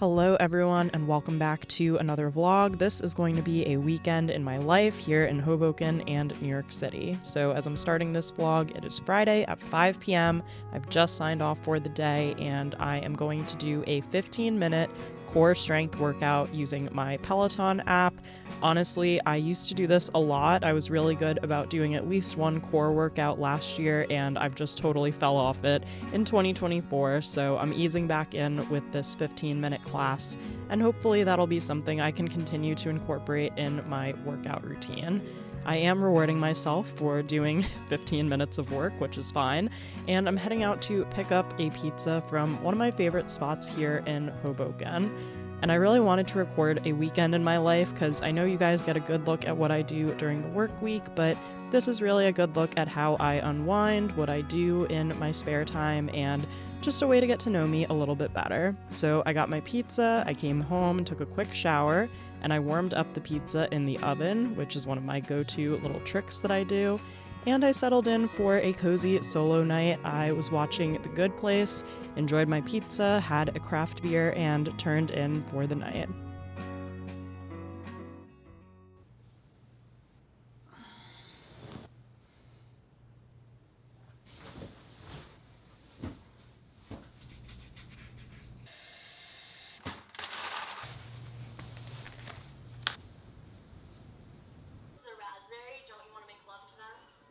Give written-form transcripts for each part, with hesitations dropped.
Hello everyone and welcome back to another vlog. This is going to be a weekend in my life here in Hoboken and New York City. So as I'm starting this vlog, it is Friday at 5 p.m. I've just signed off for the day and I am going to do a 15-minute core strength workout using my Peloton app. Honestly, I used to do this a lot. I was really good about doing at least one core workout last year and I've just totally fell off it in 2024. So I'm easing back in with this 15-minute class and hopefully that'll be something I can continue to incorporate in my workout routine. I am rewarding myself for doing 15 minutes of work, which is fine, and I'm heading out to pick up a pizza from one of my favorite spots here in Hoboken. And I really wanted to record a weekend in my life because I know you guys get a good look at what I do during the work week, but this is really a good look at how I unwind, what I do in my spare time, and just a way to get to know me a little bit better. So I got my pizza, I came home, took a quick shower, and I warmed up the pizza in the oven, which is one of my go-to little tricks that I do. And I settled in for a cozy solo night. I was watching The Good Place, enjoyed my pizza, had a craft beer, and turned in for the night.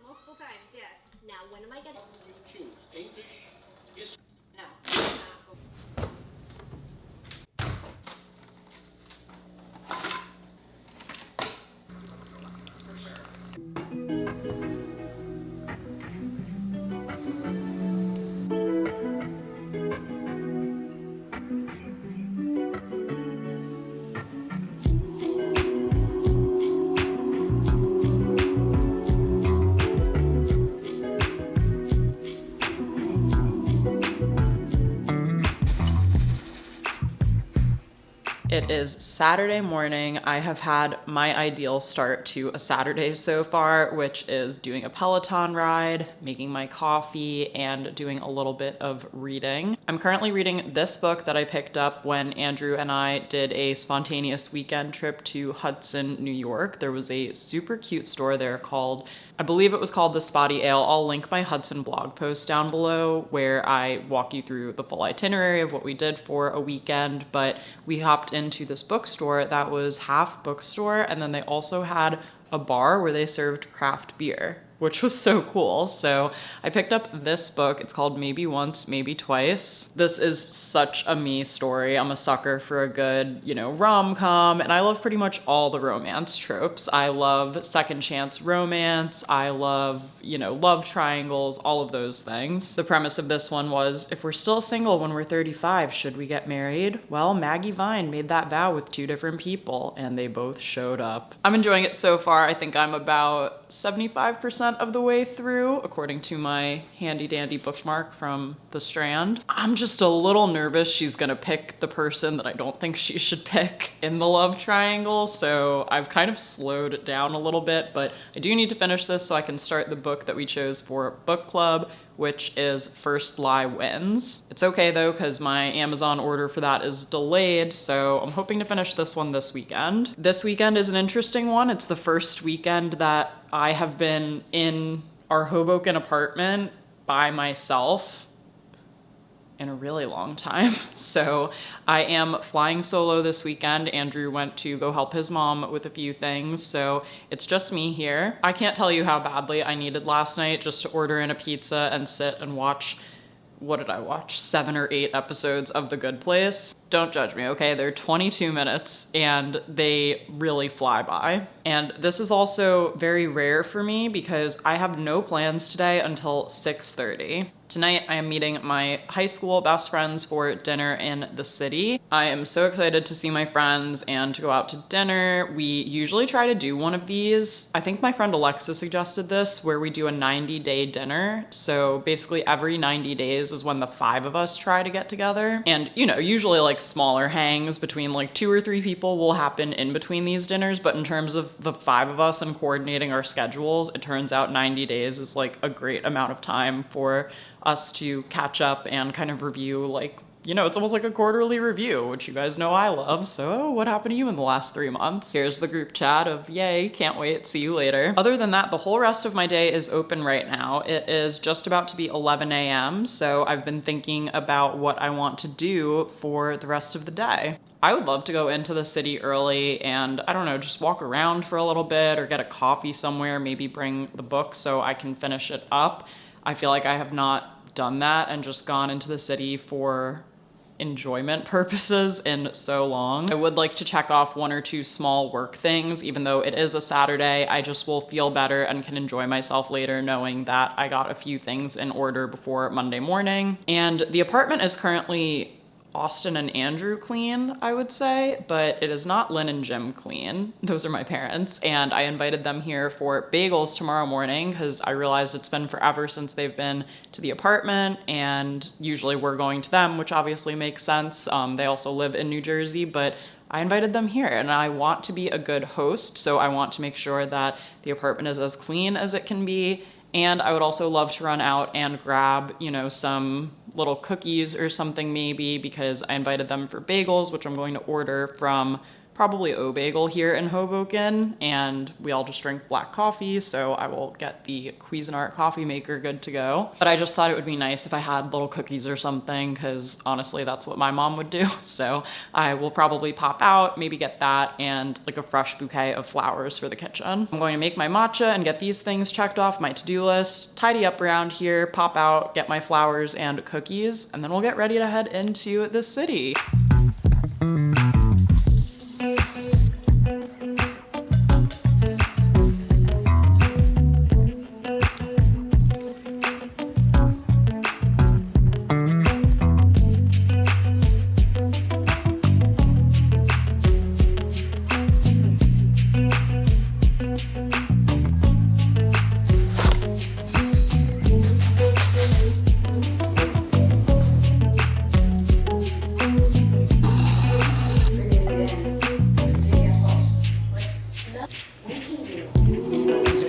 Multiple times, yes. Now, when am I getting? You choose English, history. No. It is Saturday morning. I have had my ideal start to a Saturday so far, which is doing a Peloton ride, making my coffee, and doing a little bit of reading. I'm currently reading this book that I picked up when Andrew and I did a spontaneous weekend trip to Hudson, New York. There was a super cute store there called, I believe it was called The Spotty Ale. I'll link my Hudson blog post down below where I walk you through the full itinerary of what we did for a weekend, but we hopped into this bookstore that was half bookstore, and then they also had a bar where they served craft beer, which was so cool. So I picked up this book. It's called Maybe Once, Maybe Twice. This is such a me story. I'm a sucker for a good, rom-com, and I love pretty much all the romance tropes. I love second chance romance. I love, love triangles, all of those things. The premise of this one was, if we're still single when we're 35, should we get married? Well, Maggie Vine made that vow with 2 different people, and they both showed up. I'm enjoying it so far. I think I'm about 75% of the way through, according to my handy dandy bookmark from the Strand. I'm just a little nervous she's gonna pick the person that I don't think she should pick in the love triangle, so I've kind of slowed it down a little bit, but I do need to finish this so I can start the book that we chose for book club, which is First Lie Wins. It's okay though, because my Amazon order for that is delayed, so I'm hoping to finish this one this weekend. This weekend is an interesting one. It's the first weekend that I have been in our Hoboken apartment by myself in a really long time. So I am flying solo this weekend. Andrew went to go help his mom with a few things, so it's just me here. I can't tell you how badly I needed last night just to order in a pizza and sit and watch, what did I watch? 7 or 8 episodes of The Good Place. Don't judge me, okay? They're 22 minutes and they really fly by. And this is also very rare for me because I have no plans today until 6:30. Tonight, I am meeting my high school best friends for dinner in the city. I am so excited to see my friends and to go out to dinner. We usually try to do one of these. I think my friend Alexa suggested this, where we do a 90-day dinner. So basically every 90 days is when the 5 of us try to get together. And, usually like smaller hangs between like 2 or 3 people will happen in between these dinners. But in terms of the 5 of us and coordinating our schedules, it turns out 90 days is like a great amount of time for us to catch up and kind of review like you know, it's almost like a quarterly review, which you guys know I love. So what happened to you in the last 3 months? Here's the group chat of yay, can't wait, see you later. Other than that, the whole rest of my day is open right now. It is just about to be 11 a.m. So I've been thinking about what I want to do for the rest of the day. I would love to go into the city early and, I don't know, just walk around for a little bit or get a coffee somewhere, maybe bring the book so I can finish it up. I feel like I have not done that and just gone into the city for enjoyment purposes in so long. I would like to check off 1 or 2 small work things, even though it is a Saturday. I just will feel better and can enjoy myself later knowing that I got a few things in order before Monday morning. And the apartment is currently Austen and Andrew clean, I would say, but it is not Lynn and Jim clean. Those are my parents, and I invited them here for bagels tomorrow morning because I realized it's been forever since they've been to the apartment, and usually we're going to them, which obviously makes sense. They also live in New Jersey, but I invited them here, and I want to be a good host, so I want to make sure that the apartment is as clean as it can be. And I would also love to run out and grab, you know, some little cookies or something maybe, because I invited them for bagels, which I'm going to order from probably O Bagel here in Hoboken, and we all just drink black coffee, so I will get the Cuisinart coffee maker good to go. But I just thought it would be nice if I had little cookies or something, because honestly, that's what my mom would do. So I will probably pop out, maybe get that, and like a fresh bouquet of flowers for the kitchen. I'm going to make my matcha and get these things checked off my to-do list, tidy up around here, pop out, get my flowers and cookies, and then we'll get ready to head into the city.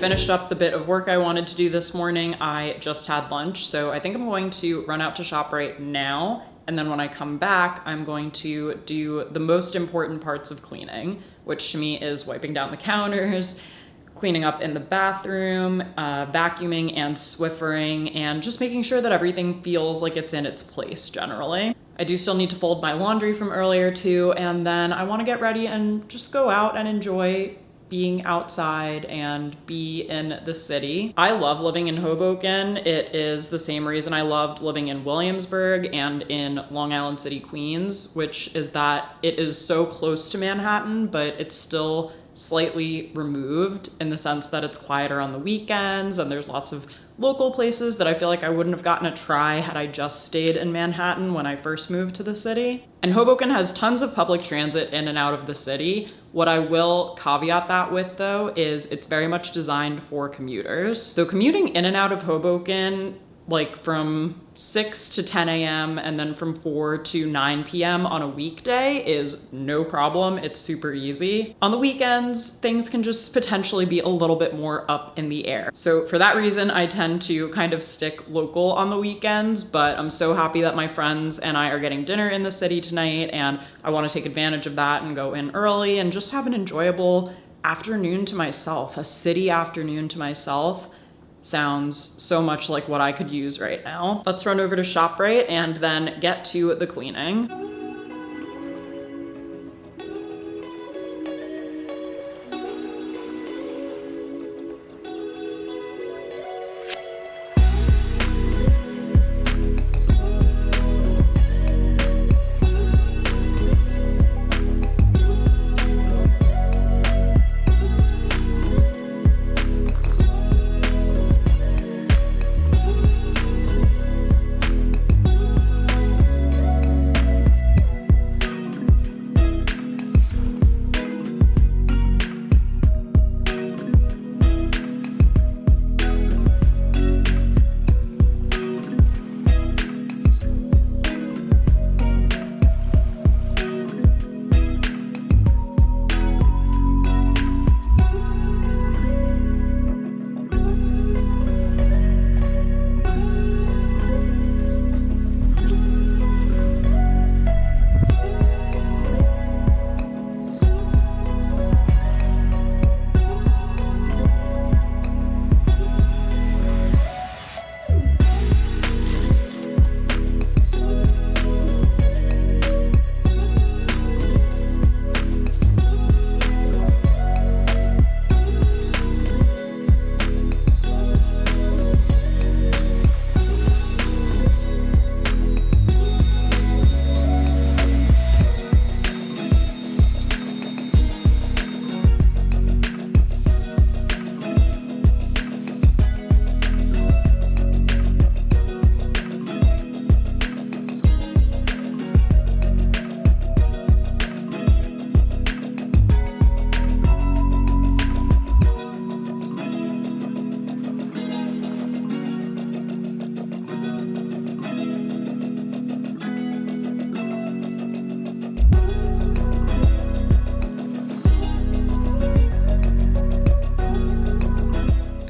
Finished up the bit of work I wanted to do this morning. I just had lunch, so I think I'm going to run out to ShopRite now, and then when I come back, I'm going to do the most important parts of cleaning, which to me is wiping down the counters, cleaning up in the bathroom, vacuuming and Swiffering, and just making sure that everything feels like it's in its place generally. I do still need to fold my laundry from earlier too, and then I want to get ready and just go out and enjoy being outside and be in the city. I love living in Hoboken. It is the same reason I loved living in Williamsburg and in Long Island City, Queens, which is that it is so close to Manhattan, but it's still slightly removed in the sense that it's quieter on the weekends and there's lots of local places that I feel like I wouldn't have gotten a try had I just stayed in Manhattan when I first moved to the city. And Hoboken has tons of public transit in and out of the city. What I will caveat that with though is it's very much designed for commuters. So commuting in and out of Hoboken, like from 6 to 10 a.m. and then from 4 to 9 p.m. on a weekday is no problem. It's super easy. On the weekends, things can just potentially be a little bit more up in the air. So for that reason, I tend to kind of stick local on the weekends, but I'm so happy that my friends and I are getting dinner in the city tonight, and I want to take advantage of that and go in early and just have an enjoyable afternoon to myself, a city afternoon to myself. Sounds so much like what I could use right now. Let's run over to ShopRite and then get to the cleaning.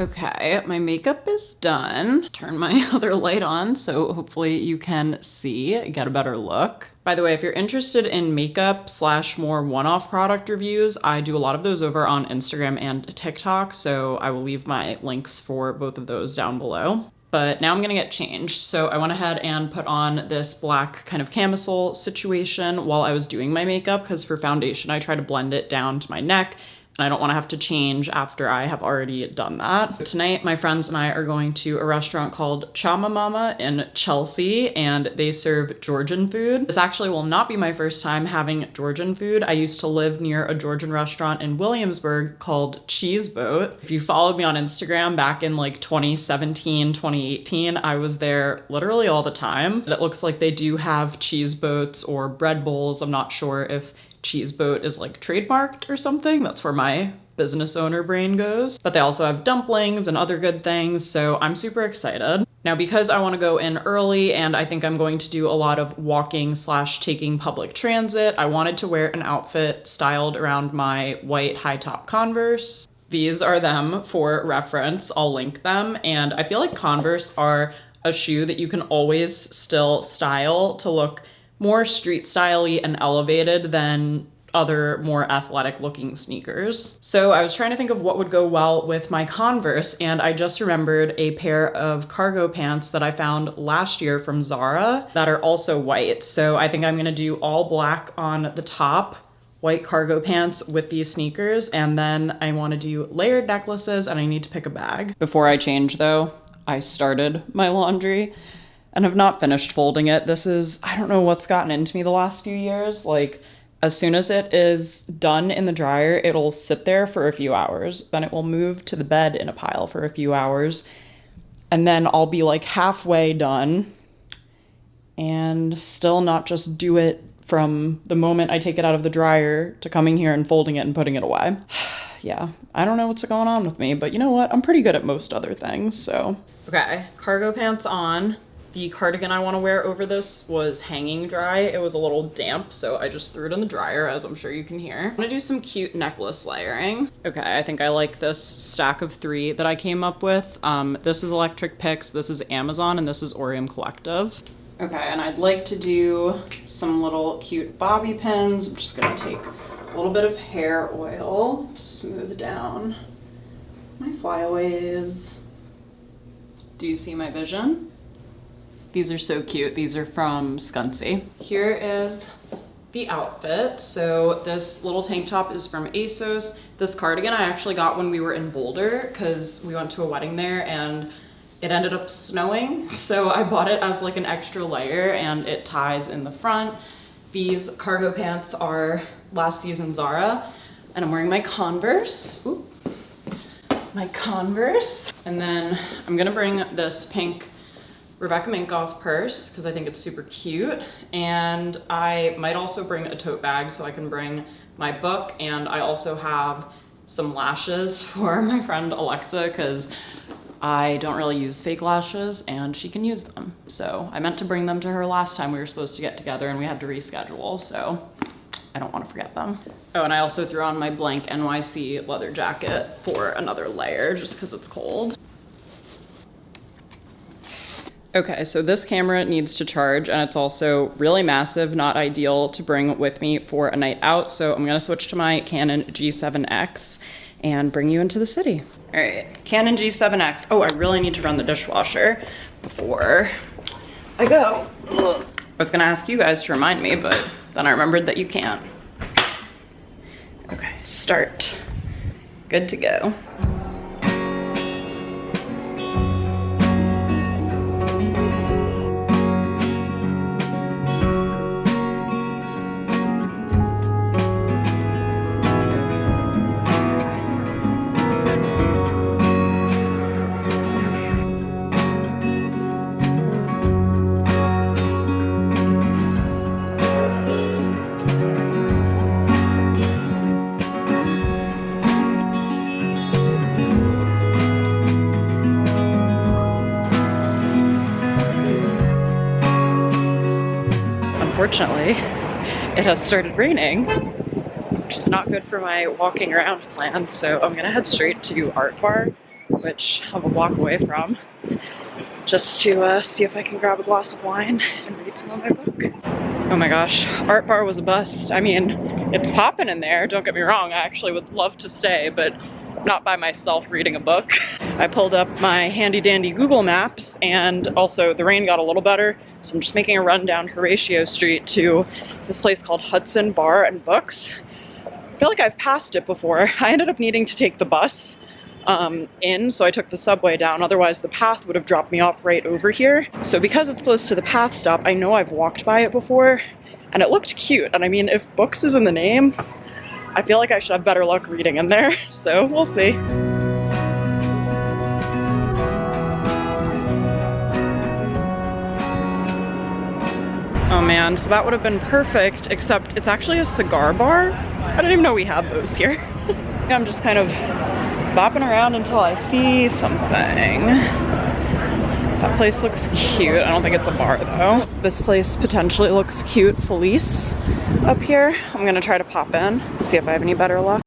Okay, my makeup is done. Turn my other light on so hopefully you can see, get a better look. By the way, if you're interested in makeup / more one-off product reviews, I do a lot of those over on Instagram and TikTok, so I will leave my links for both of those down below. But now I'm gonna get changed. So I went ahead and put on this black kind of camisole situation while I was doing my makeup, because for foundation, I try to blend it down to my neck, and I don't want to have to change after I have already done that. Tonight, my friends and I are going to a restaurant called Chama Mama in Chelsea, and they serve Georgian food. This actually will not be my first time having Georgian food. I used to live near a Georgian restaurant in Williamsburg called Cheese Boat. If you followed me on Instagram back in like 2017, 2018, I was there literally all the time. It looks like they do have cheese boats or bread bowls. I'm not sure if Cheese Boat is like trademarked or something. That's where my business owner brain goes. But they also have dumplings and other good things, so I'm super excited. Now, because I want to go in early and I think I'm going to do a lot of walking / taking public transit, I wanted to wear an outfit styled around my white high top Converse. These are them for reference. I'll link them. And I feel like Converse are a shoe that you can always still style to look more street style-y and elevated than other more athletic looking sneakers. So I was trying to think of what would go well with my Converse, and I just remembered a pair of cargo pants that I found last year from Zara that are also white. So I think I'm gonna do all black on the top, white cargo pants with these sneakers, and then I wanna do layered necklaces, and I need to pick a bag. Before I change though, I started my laundry and have not finished folding it. This is, I don't know what's gotten into me the last few years. Like, as soon as it is done in the dryer, it'll sit there for a few hours. Then it will move to the bed in a pile for a few hours. And then I'll be like halfway done and still not just do it from the moment I take it out of the dryer to coming here and folding it and putting it away. Yeah, I don't know what's going on with me, but you know what? I'm pretty good at most other things, so. Okay, cargo pants on. The cardigan I want to wear over this was hanging dry. It was a little damp, so I just threw it in the dryer, as I'm sure you can hear. I'm gonna do some cute necklace layering. Okay, I think I like this stack of 3 that I came up with. This is Electric Picks, this is Amazon, and this is Orium Collective. Okay, and I'd like to do some little cute bobby pins. I'm just gonna take a little bit of hair oil to smooth down my flyaways. Do you see my vision? These are so cute. These are from Scunsy. Here is the outfit. So this little tank top is from ASOS. This cardigan I actually got when we were in Boulder because we went to a wedding there and it ended up snowing. So I bought it as like an extra layer and it ties in the front. These cargo pants are last season Zara, and I'm wearing my Converse. Ooh. My Converse. And then I'm gonna bring this pink Rebecca Minkoff purse because I think it's super cute, and I might also bring a tote bag so I can bring my book, and I also have some lashes for my friend Alexa because I don't really use fake lashes and she can use them. So I meant to bring them to her last time we were supposed to get together and we had to reschedule, so I don't want to forget them. Oh, and I also threw on my blank NYC leather jacket for another layer just because it's cold. Okay, so this camera needs to charge and it's also really massive, not ideal to bring with me for a night out. So I'm gonna switch to my Canon G7X and bring you into the city. All right, Canon G7X. Oh, I really need to run the dishwasher before I go. Ugh. I was gonna ask you guys to remind me, but then I remembered that you can't. Okay, start. Good to go. Unfortunately, it has started raining, which is not good for my walking around plan, so I'm gonna head straight to Art Bar which I'm a block away from, just to see if I can grab a glass of wine and read some of my book. Oh my gosh, Art Bar was a bust. I mean, it's popping in there, don't get me wrong, I actually would love to stay, but not by myself reading a book. I pulled up my handy dandy Google Maps, and also the rain got a little better, so I'm just making a run down Horatio Street to this place called Hudson Bar and Books. I feel like I've passed it before. I ended up needing to take the bus in, so I took the subway down, otherwise the path would have dropped me off right over here. So because it's close to the path stop, I know I've walked by it before, and it looked cute, and I mean, if books is in the name, I feel like I should have better luck reading in there, so we'll see. Oh man, so that would have been perfect, except it's actually a cigar bar. I didn't even know we had those here. I'm just kind of bopping around until I see something. That place looks cute. I don't think it's a bar though. This place potentially looks cute. Felice up here. I'm gonna try to pop in, see if I have any better luck.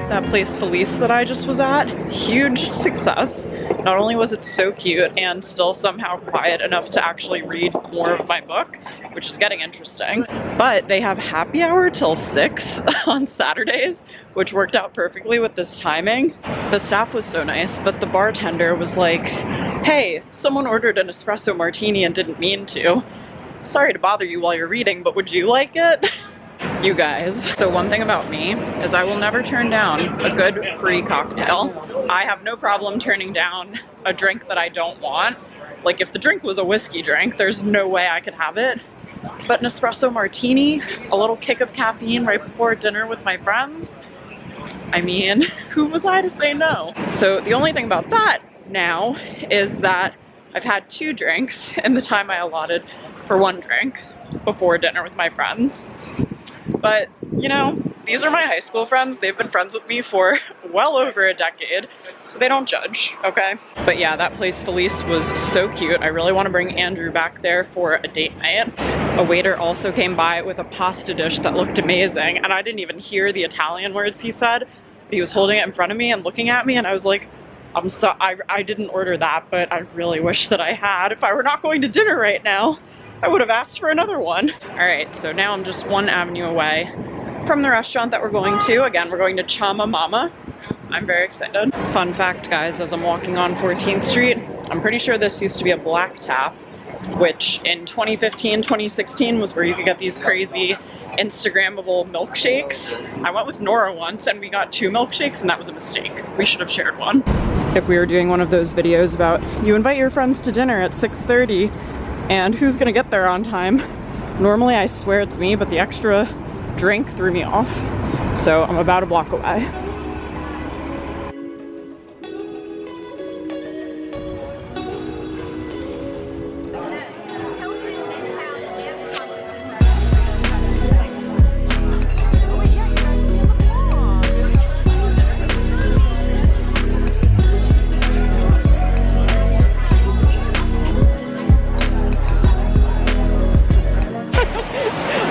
That place Felice that I just was at, huge success. Not only was it so cute and still somehow quiet enough to actually read more of my book, which is getting interesting, but they have happy hour till 6 on Saturdays, which worked out perfectly with this timing. The staff was so nice, but the bartender was like, hey, someone ordered an espresso martini and didn't mean to. Sorry to bother you while you're reading, but would you like it? You guys. So one thing about me is I will never turn down a good free cocktail. I have no problem turning down a drink that I don't want. Like if the drink was a whiskey drink, there's no way I could have it. But an espresso martini, a little kick of caffeine right before dinner with my friends, I mean, who was I to say no? So the only thing about that now is that I've had 2 drinks in the time I allotted for 1 drink before dinner with my friends. But, you know, these are my high school friends. They've been friends with me for well over a decade, so they don't judge, okay? But yeah, that place Felice was so cute. I really want to bring Andrew back there for a date night. A waiter also came by with a pasta dish that looked amazing, and I didn't even hear the Italian words he said. He was holding it in front of me and looking at me, and I was like, I didn't order that, but I really wish that I had. If I were not going to dinner right now, I would have asked for another one. All right, so now I'm just 1 avenue away from the restaurant that we're going to. Again, we're going to Chama Mama. I'm very excited. Fun fact, guys, as I'm walking on 14th Street, I'm pretty sure this used to be a black tap, which in 2015, 2016 was where you could get these crazy Instagrammable milkshakes. I went with Nora once and we got 2 milkshakes and that was a mistake. We should have shared one. If we were doing one of those videos about you invite your friends to dinner at 6:30 and who's gonna get there on time, normally I swear it's me, but the extra drink threw me off. So I'm about a block away.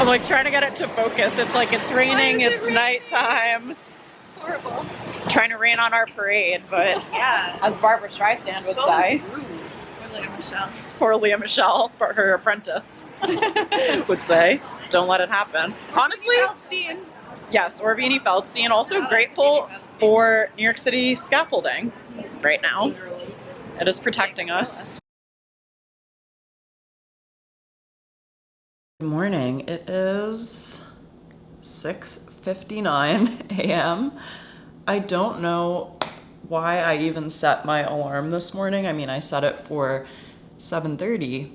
Like trying to get it to focus. It's like it's raining, it's nighttime. Horrible. It's trying to rain on our parade, but Yeah. as Barbara Streisand would say, Rude. Or Leah Michelle. or Leah Michelle, her apprentice, would say, don't let it happen. Honestly, Feldstein. yes, or Beanie Feldstein. Also grateful for New York City scaffolding right now. It is protecting us. Good morning. It is 6:59 a.m. I don't know why I even set my alarm this morning. I mean, I set it for 7:30,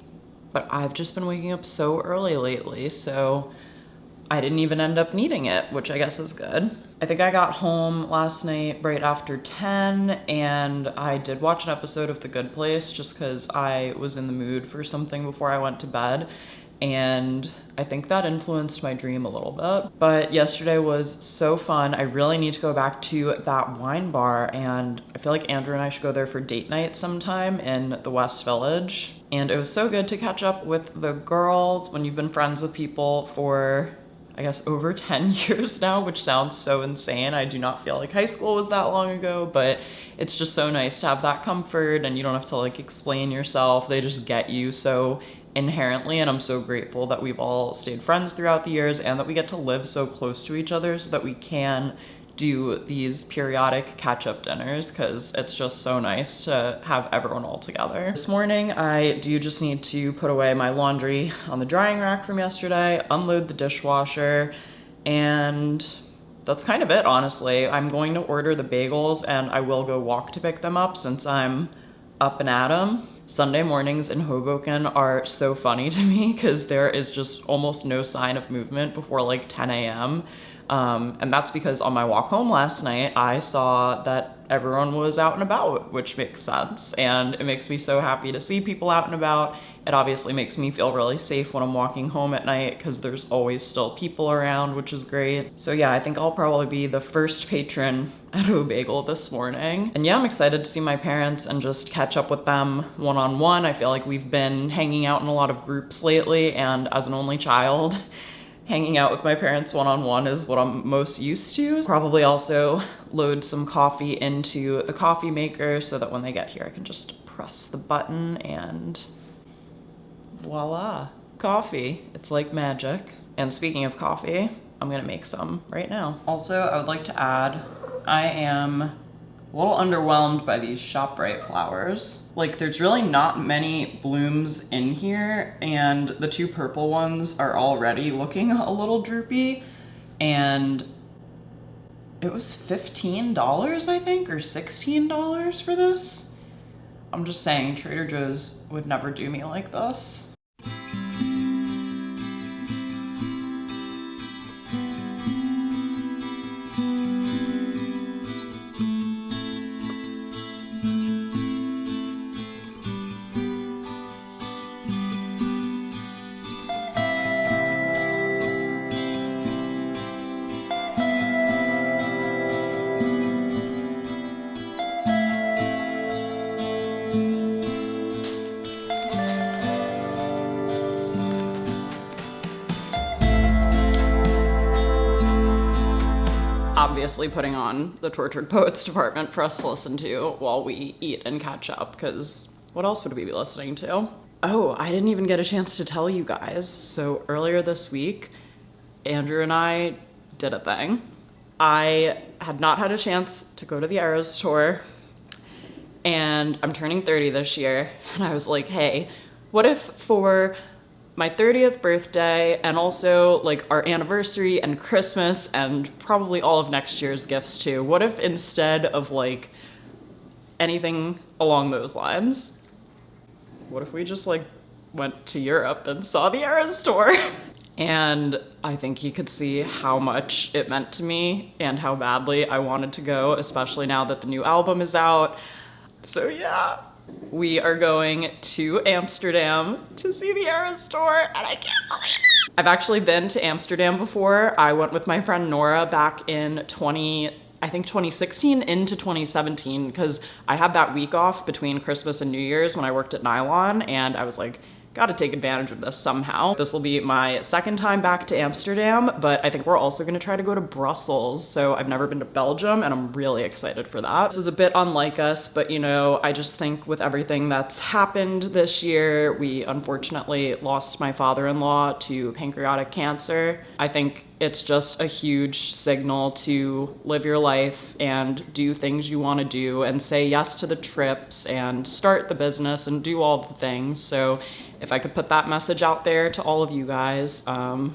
but I've just been waking up so early lately, so I didn't even end up needing it, which I guess is good. I think I got home last night right after 10 and I did watch an episode of The Good Place just because I was in the mood for something before I went to bed. And I think that influenced my dream a little bit. But yesterday was so fun. I really need to go back to that wine bar, and I feel like Andrew and I should go there for date night sometime in the West Village. And it was so good to catch up with the girls when you've been friends with people for, I guess, over 10 years now, which sounds so insane. I do not feel like high school was that long ago, but it's just so nice to have that comfort and you don't have to like explain yourself. They just get you so inherently, and I'm so grateful that we've all stayed friends throughout the years and that we get to live so close to each other so that we can do these periodic catch-up dinners, because it's just so nice to have everyone all together. This morning, I do just need to put away my laundry on the drying rack from yesterday, unload the dishwasher, and that's kind of it, honestly. I'm going to order the bagels and I will go walk to pick them up since I'm up and at 'em. Sunday mornings in Hoboken are so funny to me because there is just almost no sign of movement before like 10 a.m. And that's because on my walk home last night, I saw that everyone was out and about, which makes sense. And it makes me so happy to see people out and about. It obviously makes me feel really safe when I'm walking home at night because there's always still people around, which is great. So yeah, I think I'll probably be the first patron at O-Bagel this morning. And yeah, I'm excited to see my parents and just catch up with them one-on-one. I feel like we've been hanging out in a lot of groups lately, and as an only child, hanging out with my parents one-on-one is what I'm most used to. Probably also load some coffee into the coffee maker so that when they get here, I can just press the button and voila, coffee. It's like magic. And speaking of coffee, I'm gonna make some right now. Also, I would like to add, I am a little underwhelmed by these ShopRite flowers. Like, there's really not many blooms in here, and the two purple ones are already looking a little droopy, and it was $15, I think, or $16 for this. I'm just saying, Trader Joe's would never do me like this. Obviously putting on the Tortured Poets Department for us to listen to while we eat and catch up, because what else would we be listening to? Oh, I didn't even get a chance to tell you guys. So earlier this week, Andrew and I did a thing. I had not had a chance to go to the Eras tour, and I'm turning 30 this year, and I was like, hey, what if for my 30th birthday and also like our anniversary and Christmas and probably all of next year's gifts too, what if instead of like anything along those lines, what if we just like went to Europe and saw the Eras tour? And I think you could see how much it meant to me and how badly I wanted to go, especially now that the new album is out. So yeah. We are going to Amsterdam to see the Eras tour, and I can't believe it. I've actually been to Amsterdam before. I went with my friend Nora back in 2016 into 2017, because I had that week off between Christmas and New Year's when I worked at Nylon, and I was like, gotta take advantage of this somehow. This will be my second time back to Amsterdam, but I think we're also gonna try to go to Brussels. So I've never been to Belgium, and I'm really excited for that. This is a bit unlike us, but you know, I just think with everything that's happened this year, we unfortunately lost my father-in-law to pancreatic cancer. I think it's just a huge signal to live your life and do things you want to do and say yes to the trips and start the business and do all the things. So if I could put that message out there to all of you guys, I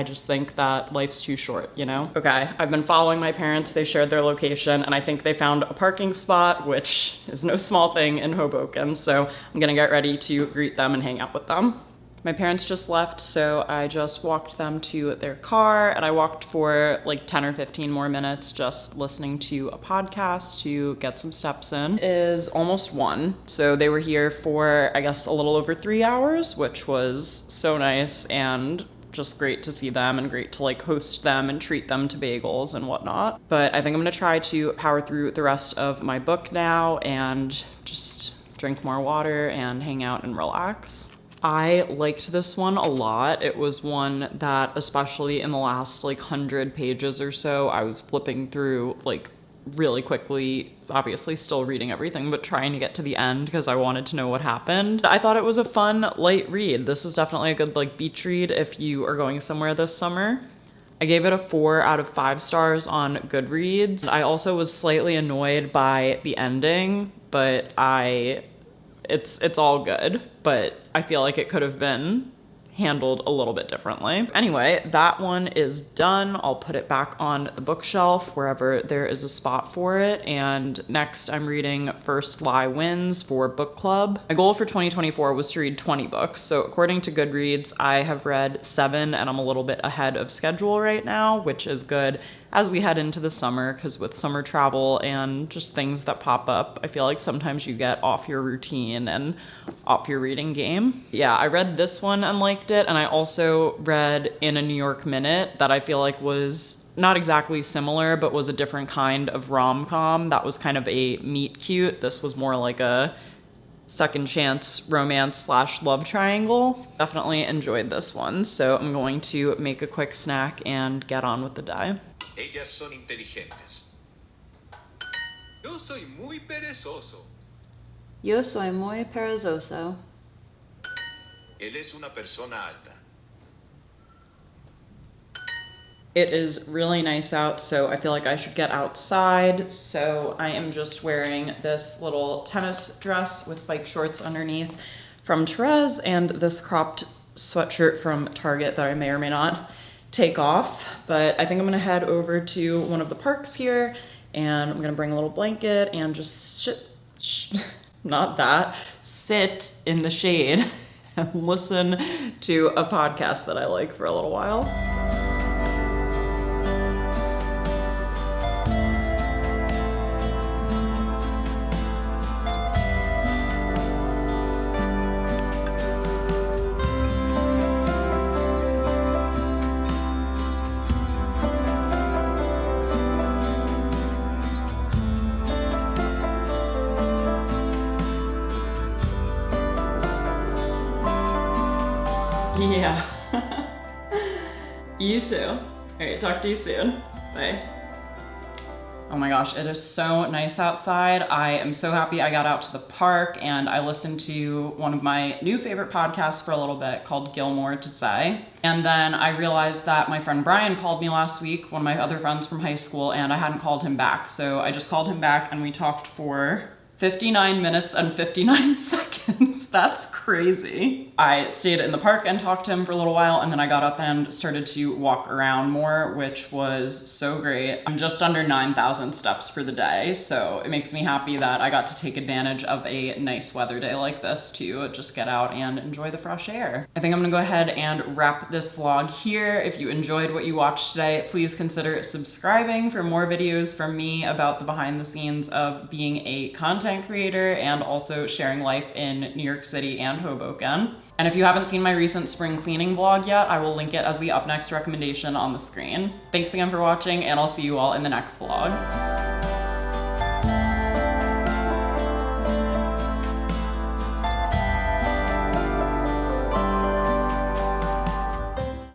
just think that life's too short, you know? Okay, I've been following my parents. They shared their location and I think they found a parking spot, which is no small thing in Hoboken. So I'm gonna get ready to greet them and hang out with them. My parents just left, so I just walked them to their car, and I walked for like 10 or 15 more minutes just listening to a podcast to get some steps in. It is almost 1, so they were here for, I guess, a little over 3 hours, which was so nice and just great to see them and great to like host them and treat them to bagels and whatnot. But I think I'm gonna try to power through the rest of my book now and just drink more water and hang out and relax. I liked this one a lot. It was one that, especially in the last like 100 pages or so, I was flipping through like really quickly, obviously still reading everything, but trying to get to the end because I wanted to know what happened. I thought it was a fun, light read. This is definitely a good like beach read if you are going somewhere this summer. I gave it a 4 out of 5 stars on Goodreads. I also was slightly annoyed by the ending, but it's all good, but I feel like it could have been handled a little bit differently. Anyway, that one is done. I'll put it back on the bookshelf wherever there is a spot for it. And next I'm reading First Lie Wins for book club. My goal for 2024 was to read 20 books. So according to Goodreads, I have read 7 and I'm a little bit ahead of schedule right now, which is good as we head into the summer, because with summer travel and just things that pop up, I feel like sometimes you get off your routine and off your reading game. Yeah, I read this one and liked it, and I also read In a New York Minute that I feel like was not exactly similar, but was a different kind of rom-com. That was kind of a meet cute. This was more like a second chance romance / love triangle. Definitely enjoyed this one, so I'm going to make a quick snack and get on with the day. Ellas son inteligentes. Yo soy muy perezoso. Yo soy muy perezoso. Él es una persona alta. It is really nice out, so I feel like I should get outside. So I am just wearing this little tennis dress with bike shorts underneath from Therese and this cropped sweatshirt from Target that I may or may not take off. But I think I'm gonna head over to one of the parks here and I'm gonna bring a little blanket and just sit in the shade and listen to a podcast that I like for a little while. Yeah. You too. All right, talk to you soon. Bye. Oh my gosh, it is so nice outside. I am so happy I got out to the park and I listened to one of my new favorite podcasts for a little bit called Gilmore to Say. And then I realized that my friend Brian called me last week, one of my other friends from high school, and I hadn't called him back. So I just called him back and we talked for 59 minutes and 59 seconds. That's crazy. I stayed in the park and talked to him for a little while, and then I got up and started to walk around more, which was so great. I'm just under 9,000 steps for the day, so it makes me happy that I got to take advantage of a nice weather day like this to just get out and enjoy the fresh air. I think I'm gonna go ahead and wrap this vlog here. If you enjoyed what you watched today, please consider subscribing for more videos from me about the behind the scenes of being a content creator and also sharing life in New York City and Hoboken. And if you haven't seen my recent spring cleaning vlog yet, I will link it as the up next recommendation on the screen. Thanks again for watching, and I'll see you all in the next vlog.